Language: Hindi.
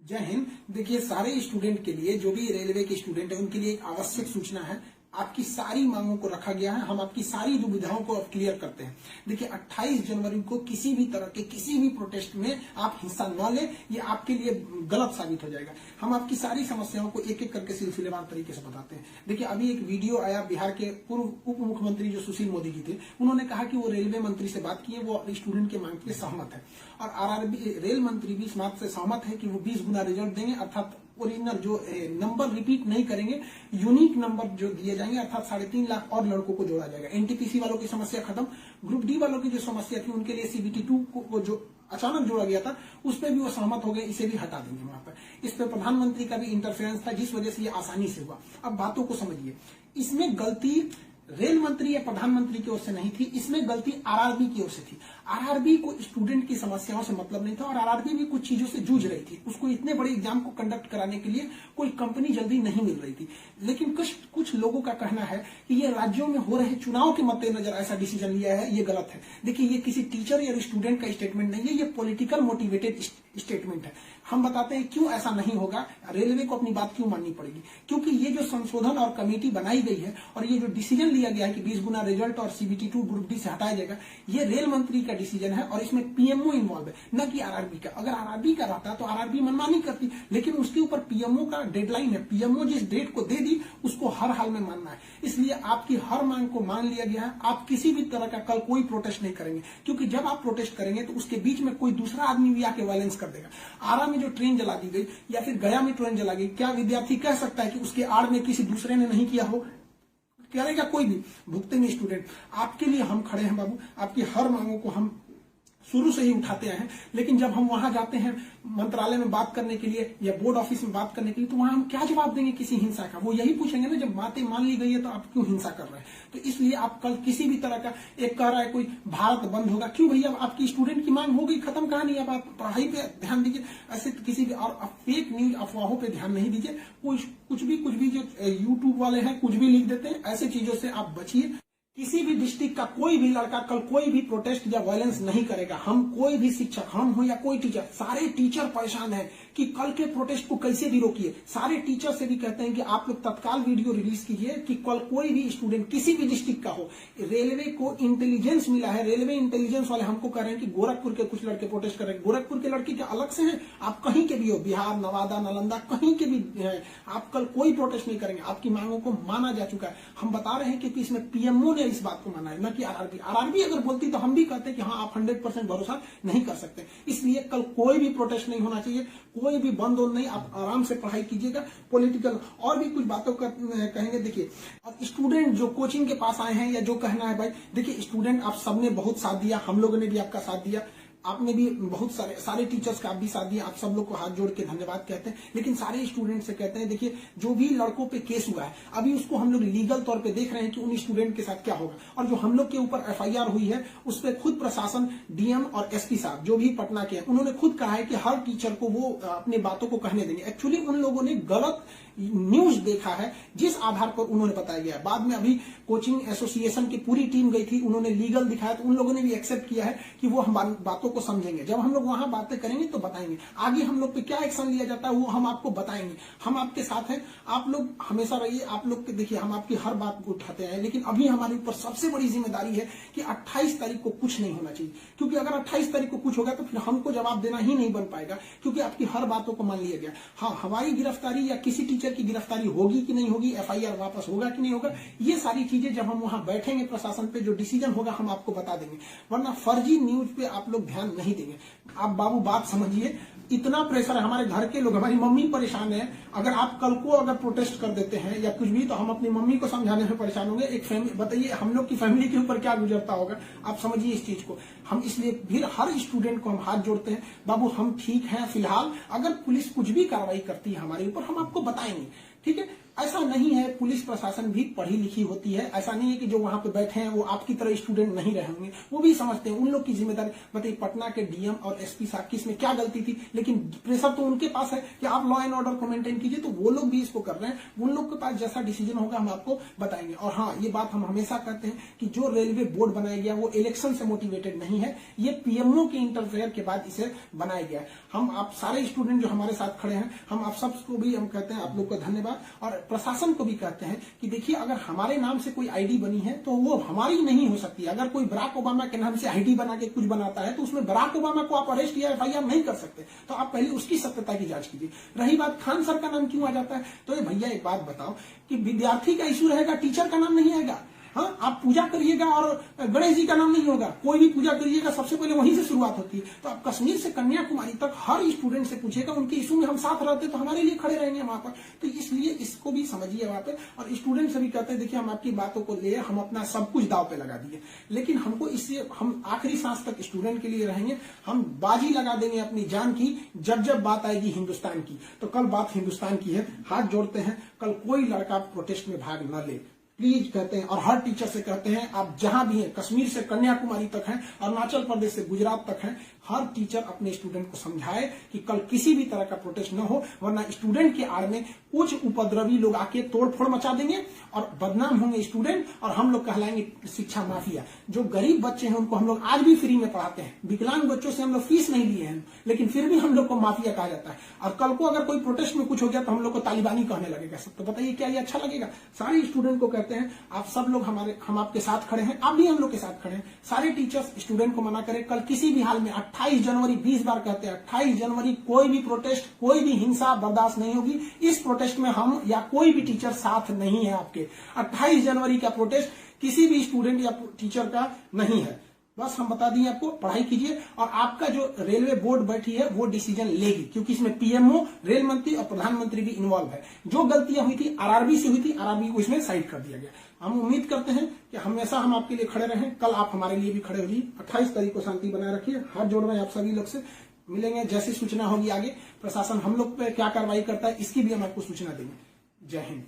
जय हिंद। देखिए, सारे स्टूडेंट के लिए, जो भी रेलवे के स्टूडेंट है, उनके लिए एक आवश्यक सूचना है। आपकी सारी मांगों को रखा गया है। हम आपकी सारी दुविधाओं को अब क्लियर करते हैं। देखिए, 28 जनवरी को किसी भी तरह के किसी भी प्रोटेस्ट में आप हिस्सा न लें, ये आपके लिए गलत साबित हो जाएगा। हम आपकी सारी समस्याओं को एक एक करके सिलसिलेवार तरीके से बताते हैं। देखिए, अभी एक वीडियो आया, बिहार के पूर्व उप मुख्यमंत्री जो सुशील मोदी जी थे, उन्होंने कहा कि वो रेलवे मंत्री से बात किए, वो स्टूडेंट के मांग के सहमत है। और आरआरबी रेल मंत्री भी इस बात से सहमत है कि वो 20 गुना रिजल्ट देंगे, अर्थात ओरिजिनल जो नंबर रिपीट नहीं करेंगे, यूनिक नंबर जो दिए जाएंगे, अर्थात 3.5 लाख और लड़कों को जोड़ा जाएगा। एनटीपीसी वालों की समस्या खत्म। ग्रुप डी वालों की जो समस्या थी, उनके लिए सीबीटी 2 को जो अचानक जोड़ा गया था, उस पर भी वो सहमत हो गए, इसे भी हटा देंगे वहां पर। इस पर प्रधानमंत्री का भी इंटरफेरेंस था, जिस वजह से ये आसानी से हुआ। अब बातों को समझिए, इसमें गलती रेल मंत्री या प्रधानमंत्री की ओर से नहीं थी, इसमें गलती आरआरबी की ओर से थी। आरआरबी को स्टूडेंट की समस्याओं से मतलब नहीं था, और आरआरबी भी कुछ चीजों से जूझ रही थी। उसको इतने बड़े एग्जाम को कंडक्ट कराने के लिए कोई कंपनी जल्दी नहीं मिल रही थी। लेकिन कुछ लोगों का कहना है कि ये राज्यों में हो रहे चुनाव के मद्देनजर ऐसा डिसीजन लिया है, ये गलत है। देखिए, ये किसी टीचर या स्टूडेंट का स्टेटमेंट नहीं है, ये पॉलिटिकल मोटिवेटेड स्टेटमेंट है। हम बताते हैं क्यों ऐसा नहीं होगा, रेलवे को अपनी बात क्यों माननी पड़ेगी। क्योंकि ये जो संशोधन और कमेटी बनाई गई है, और ये जो डिसीजन लिया गया है कि 20 गुना रिजल्ट और सीबीटी 2 ग्रुप डी से हटाया जाएगा, ये रेल मंत्री का डिसीजन है, और इसमें पीएमओ इन्वॉल्व है, न कि आरआरबी का। अगर आरआरबी का रहता तो आरआरबी मनमानी करती, लेकिन उसके ऊपर पीएमओ का डेडलाइन है। पीएमओ जिस डेट को दे दी, उसको हर हाल में मानना है। इसलिए आपकी हर मांग को मान लिया गया है। आप किसी भी तरह का कल कोई प्रोटेस्ट नहीं करेंगे, क्योंकि जब आप प्रोटेस्ट करेंगे तो उसके बीच में कोई दूसरा आदमी भी आके वायलेंस कर देगा। आरा में जो ट्रेन जला दी गई, या फिर गया में ट्रेन जला गई, क्या विद्यार्थी कह सकता है कि उसके आड़ में किसी दूसरे ने नहीं किया हो? करेगा कोई भी, भुगतेंगे स्टूडेंट। आपके लिए हम खड़े हैं बाबू। आपकी हर मांगों को हम शुरू से ही उठाते आए हैं। लेकिन जब हम वहां जाते हैं मंत्रालय में बात करने के लिए या बोर्ड ऑफिस में बात करने के लिए, तो वहां हम क्या जवाब देंगे किसी हिंसा का? वो यही पूछेंगे ना, जब बातें मान ली गई है तो आप क्यों हिंसा कर रहे हैं? तो इसलिए आप कल किसी भी तरह का, एक कह रहा है कोई भारत बंद होगा, क्यों भैया? आपकी स्टूडेंट की मांग हो गई, खत्म कहानी। अब आप पढ़ाई पे ध्यान दीजिए, ऐसे किसी भी और फेक न्यूज अफवाहों पे ध्यान नहीं दीजिए। कुछ भी जो यूट्यूब वाले हैं कुछ भी लिख देते हैं, ऐसे चीजों से आप बचिए। किसी भी डिस्ट्रिक्ट का कोई भी लड़का कल कोई भी प्रोटेस्ट या वायलेंस नहीं करेगा। हम कोई भी शिक्षक, हम हो या कोई टीचर, सारे टीचर परेशान हैं कि कल के प्रोटेस्ट को कैसे भी रोकिए। सारे टीचर से भी कहते हैं कि आप लोग तत्काल वीडियो रिलीज कीजिए कि कल कोई भी स्टूडेंट किसी भी डिस्ट्रिक्ट का हो। रेलवे को इंटेलिजेंस मिला है, रेलवे इंटेलिजेंस वाले हमको कह रहे हैं कि गोरखपुर के कुछ लड़के प्रोटेस्ट कर रहे हैं। गोरखपुर के लड़के क्या अलग से हैं? आप कहीं के भी हो, बिहार, नवादा, नालंदा, कहीं के भी हैं, आप कल कोई प्रोटेस्ट नहीं करेंगे। आपकी मांगों को माना जा चुका है। हम बता रहे हैं कि इसमें पीएमओ ने इस बात को माना है, न कि आरआरबी। आरआरबी अगर बोलती तो हम भी कहते कि हाँ, आप 100% भरोसा नहीं कर सकते। इसलिए कल कोई भी प्रोटेस्ट नहीं होना चाहिए, कोई भी बंद नहीं। आप आराम से पढ़ाई कीजिएगा। पॉलिटिकल और भी कुछ बातों का कहेंगे। देखिए, अब स्टूडेंट जो कोचिंग के पास आए हैं, या जो कहना है भाई, देखिए स्टूडेंट आप सबने बहुत साथ दिया, हम लोगों ने भी आपका साथ दिया, आपने भी बहुत सारे टीचर्स का आप भी साथ दिया। आप सब लोग को हाथ जोड़ के धन्यवाद कहते हैं। लेकिन सारे स्टूडेंट से कहते हैं, देखिए जो भी लड़कों पे केस हुआ है, अभी उसको हम लोग लीगल तौर पे देख रहे हैं कि उन स्टूडेंट के साथ क्या होगा। और जो हम लोग के ऊपर एफआईआर हुई है, उस पर खुद प्रशासन, डीएम और एसपी साहब जो भी पटना के हैं, उन्होंने खुद कहा है कि हर टीचर को वो अपनी बातों को कहने देंगे। एक्चुअली उन लोगों ने गलत न्यूज देखा है, जिस आधार पर उन्होंने बताया गया। बाद में अभी कोचिंग एसोसिएशन की पूरी टीम गई थी, उन्होंने लीगल दिखाया, तो उन लोगों ने भी एक्सेप्ट किया है कि वो हम बातों को समझेंगे। जब हम लोग वहां बातें करेंगे तो बताएंगे। आगे हम लोग पे क्या एक्शन लिया जाता है वो हम आपको बताएंगे। हम आपके साथ हैं, आप लोग हमेशा रहिए। आप लोग के देखिए, हम आपकी हर बात को उठाते हैं। लेकिन अभी हमारे ऊपर सबसे बड़ी जिम्मेदारी है कि 28 तारीख को कुछ नहीं होना चाहिए। क्योंकि अगर 28 तारीख को कुछ होगा तो फिर हमको जवाब देना ही नहीं बन पाएगा, क्योंकि आपकी हर बातों को मान लिया गया। हाँ, हमारी गिरफ्तारी या किसी टीचर की गिरफ्तारी होगी कि नहीं होगी, एफआईआर वापस होगा कि नहीं होगा, ये सारी चीजें जब हम वहां बैठेंगे प्रशासन पे, जो डिसीजन होगा हम आपको बता देंगे। वरना फर्जी न्यूज पे आप लोग ध्यान नहीं देंगे। आप बाबू बात समझिए, इतना प्रेशर है। हमारे घर के लोग, हमारी मम्मी परेशान है। अगर आप कल को अगर प्रोटेस्ट कर देते हैं या कुछ भी, तो हम अपनी मम्मी को समझाने में परेशान होंगे। एक फैमिली, बताइए हम लोग की फैमिली के ऊपर क्या गुजरता होगा। आप समझिए इस चीज को। हम इसलिए फिर हर स्टूडेंट को हम हाथ जोड़ते हैं, बाबू हम ठीक हैं फिलहाल। अगर पुलिस कुछ भी कार्रवाई करती है हमारे ऊपर, हम आपको बताएंगे, ठीक है? ऐसा नहीं है, पुलिस प्रशासन भी पढ़ी लिखी होती है। ऐसा नहीं है कि जो वहां पे बैठे हैं वो आपकी तरह स्टूडेंट नहीं रहे होंगे, वो भी समझते हैं, उन लोग की जिम्मेदारी। बताइए पटना के डीएम और एसपी साहब की इसमें क्या गलती थी, लेकिन प्रेशर तो उनके पास है कि आप लॉ एंड ऑर्डर को मेंटेन कीजिए, तो वो लोग भी इसको कर रहे हैं। उन लोग के पास जैसा डिसीजन होगा हम आपको बताएंगे। और हाँ, ये बात हम हमेशा कहते हैं कि जो रेलवे बोर्ड बनाया गया वो इलेक्शन से मोटिवेटेड नहीं है, ये पीएमओ के इंटरफेयर के बाद इसे बनाया गया है। हम आप सारे स्टूडेंट जो हमारे साथ खड़े हैं, हम आप सबको भी हम कहते हैं आप लोग का धन्यवाद, और प्रशासन को भी कहते हैं कि देखिए अगर हमारे नाम से कोई आईडी बनी है तो वो हमारी नहीं हो सकती। अगर कोई बराक ओबामा के नाम से आईडी बना के कुछ बनाता है तो उसमें बराक ओबामा को आप अरेस्ट या एफआईआर नहीं कर सकते, तो आप पहले उसकी सत्यता की जांच कीजिए। रही बात खान सर का नाम क्यों आ जाता है, तो ये भैया एक बात बताओ कि विद्यार्थी का इशू रहेगा, टीचर का नाम नहीं आएगा। हाँ, आप पूजा करिएगा और गणेश जी का नाम नहीं होगा, कोई भी पूजा करिएगा सबसे पहले वहीं से शुरुआत होती है। तो आप कश्मीर से कन्याकुमारी तक हर स्टूडेंट से पूछेगा, उनके इशू में हम साथ रहते तो हमारे लिए खड़े रहेंगे वहां पर। तो इसलिए इसको भी समझिए वहां पे। और स्टूडेंट से भी कहते हैं देखिए हम आपकी बातों को ले, हम अपना सब कुछ दाव पे लगा दिए, लेकिन हमको इससे हम आखिरी सांस तक स्टूडेंट के लिए रहेंगे। हम बाजी लगा देंगे अपनी जान की जब जब बात आएगी हिंदुस्तान की। तो कल बात हिंदुस्तान की है, हाथ जोड़ते हैं, कल कोई लड़का प्रोटेस्ट में भाग न ले प्लीज कहते हैं। और हर टीचर से कहते हैं आप जहां भी हैं, कश्मीर से कन्याकुमारी तक हैं, अरुणाचल प्रदेश से गुजरात तक हैं, हर टीचर अपने स्टूडेंट को समझाए कि कल किसी भी तरह का प्रोटेस्ट न हो, वरना स्टूडेंट के आड़ में कुछ उपद्रवी लोग आके तोड़फोड़ मचा देंगे और बदनाम होंगे स्टूडेंट, और हम लोग कहलाएंगे शिक्षा माफिया। जो गरीब बच्चे हैं उनको हम लोग आज भी फ्री में पढ़ाते हैं, विकलांग बच्चों से हम लोग फीस नहीं लिए हैं, लेकिन फिर भी हम लोग को माफिया कहा जाता है। और कल को अगर कोई प्रोटेस्ट में कुछ हो गया तो हम लोग को तालिबानी कहने लगेगा सब। तो बताइए क्या ये अच्छा लगेगा? सारे स्टूडेंट को कहते हैं आप सब लोग हम आपके साथ खड़े हैं, आप भी हम लोग के साथ खड़े हैं। सारे टीचर्स स्टूडेंट को मना करें, कल किसी भी हाल में 28 जनवरी 20 बार कहते हैं 28 जनवरी कोई भी प्रोटेस्ट, कोई भी हिंसा बर्दाश्त नहीं होगी। इस प्रोटेस्ट में हम या कोई भी टीचर साथ नहीं है आपके। 28 जनवरी का प्रोटेस्ट किसी भी स्टूडेंट या टीचर का नहीं है। बस हम बता दिए आपको, पढ़ाई कीजिए। और आपका जो रेलवे बोर्ड बैठी है वो डिसीजन लेगी, क्योंकि इसमें पीएमओ, रेल मंत्री और प्रधानमंत्री भी इन्वॉल्व है। जो गलतियां हुई थी आरआरबी से हुई थी, आरआरबी को इसमें साइड कर दिया गया। हम उम्मीद करते हैं कि हमेशा हम आपके लिए खड़े रहें, कल आप हमारे लिए भी खड़े होगी। 28 तारीख को शांति बनाए रखिए। हाथ जोड़ रहे हैं आप सभी लोग से, मिलेंगे जैसी सूचना होगी आगे। प्रशासन हम लोग पे क्या कार्रवाई करता है इसकी भी हम आपको सूचना देंगे। जय हिंद।